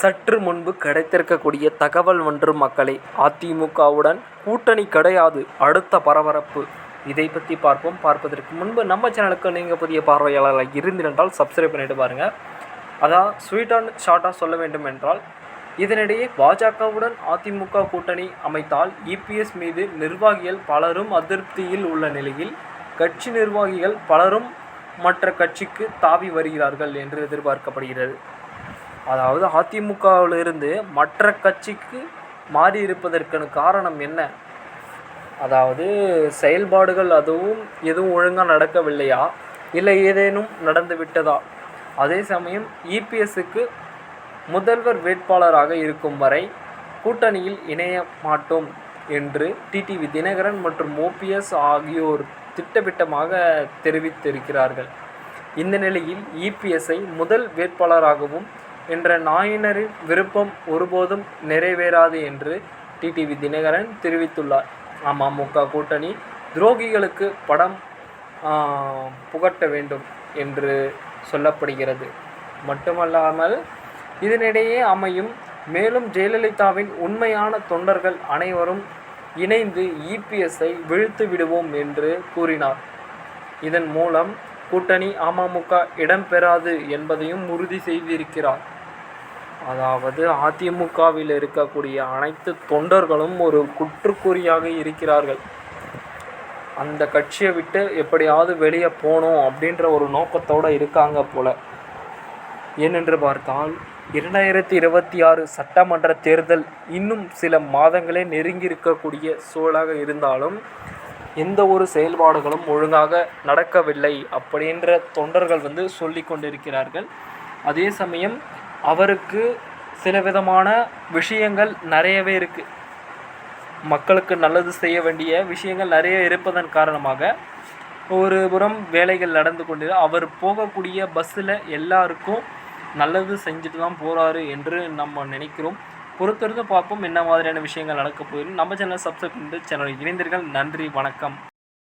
சற்று முன்பு கிடைத்திருக்கக்கூடிய தகவல் ஒன்று மக்களே, அதிமுகவுடன் கூட்டணி கிடையாது, அடுத்த பரபரப்பு. இதை பற்றி பார்ப்போம். பார்ப்பதற்கு முன்பு நம்ம சேனலுக்கு நீங்கள் புதிய பார்வையாளர்கள் இருந்திருந்தால் சப்ஸ்கிரைப் பண்ணிட்டு பாருங்கள். அதான் ஸ்வீட் அண்ட் ஷார்ட்டாக சொல்ல வேண்டும் என்றால், இதனிடையே பாஜகவுடன் அதிமுக கூட்டணி அமைத்தால் இபிஎஸ் மீது நிர்வாகிகள் பலரும் அதிருப்தியில் உள்ள நிலையில் கட்சி நிர்வாகிகள் பலரும் மற்ற கட்சிக்கு தாவி வருகிறார்கள் என்று எதிர்பார்க்கப்படுகிறது. அதாவது அதிமுகவிலிருந்து மற்ற கட்சிக்கு மாறி இருப்பதற்கான காரணம் என்ன? அதாவது செயல்பாடுகள் எதுவும் ஒழுங்காக நடக்கவில்லையா, இல்லை ஏதேனும் நடந்து விட்டதா? அதே சமயம் இபிஎஸ்க்கு முதல்வர் வேட்பாளராக இருக்கும் வரை கூட்டணியில் இணைய மாட்டோம் என்று டிடிவி தினகரன் மற்றும் ஓபிஎஸ் ஆகியோர் திட்டவட்டமாக தெரிவித்திருக்கிறார்கள். இந்த நிலையில் இபிஎஸ்ஐ முதல் வேட்பாளராகவும் என்ற நாயினரின் விருப்பம் ஒருபோதும் நிறைவேறாது என்று டிடிவி தினகரன் தெரிவித்துள்ளார். அமமுக கூட்டணி துரோகிகளுக்கு படம் புகட்ட வேண்டும் என்று சொல்லப்படுகிறது. மட்டுமல்லாமல் இதனிடையே அமையும். மேலும் ஜெயலலிதாவின் உண்மையான தொண்டர்கள் அனைவரும் இணைந்து இபிஎஸ்ஐ வீழ்த்து விடுவோம் என்று கூறினார். இதன் மூலம் கூட்டணி அமமுக இடம்பெறாது என்பதையும் உறுதி செய்திருக்கிறார். அதாவது அதிமுகவில் இருக்கக்கூடிய அனைத்து தொண்டர்களும் ஒரு குற்றுக்குறியாக இருக்கிறார்கள். அந்த கட்சியை விட்டு எப்படியாவது வெளியே போகணும் அப்படின்ற ஒரு நோக்கத்தோடு இருக்காங்க போல. ஏனென்று பார்த்தால் 2026 சட்டமன்ற தேர்தல் இன்னும் சில மாதங்களே நெருங்கியிருக்கக்கூடிய சூழலாக இருந்தாலும் எந்த ஒரு செயல்பாடுகளும் ஒழுங்காக நடக்கவில்லை அப்படின்ற தொண்டர்கள் சொல்லி கொண்டிருக்கிறார்கள். அதே சமயம் அவருக்கு சில விதமான விஷயங்கள் நிறையவே இருக்குது. மக்களுக்கு நல்லது செய்ய வேண்டிய விஷயங்கள் நிறைய இருப்பதன் காரணமாக ஒரு புறம் வேலைகள் நடந்து கொண்டு அவர் போகக்கூடிய பஸ்ஸில் எல்லாருக்கும் நல்லது செஞ்சுட்டு தான் போகிறாரு என்று நம்ம நினைக்கிறோம். பொறுத்திருந்து பார்ப்போம் என்ன மாதிரியான விஷயங்கள் நடக்க போயிடும். நம்ம சேனல் சப்ஸ்கிரைப் பண்ணிட்டு சேனல் இணைந்தீர்கள். நன்றி, வணக்கம்.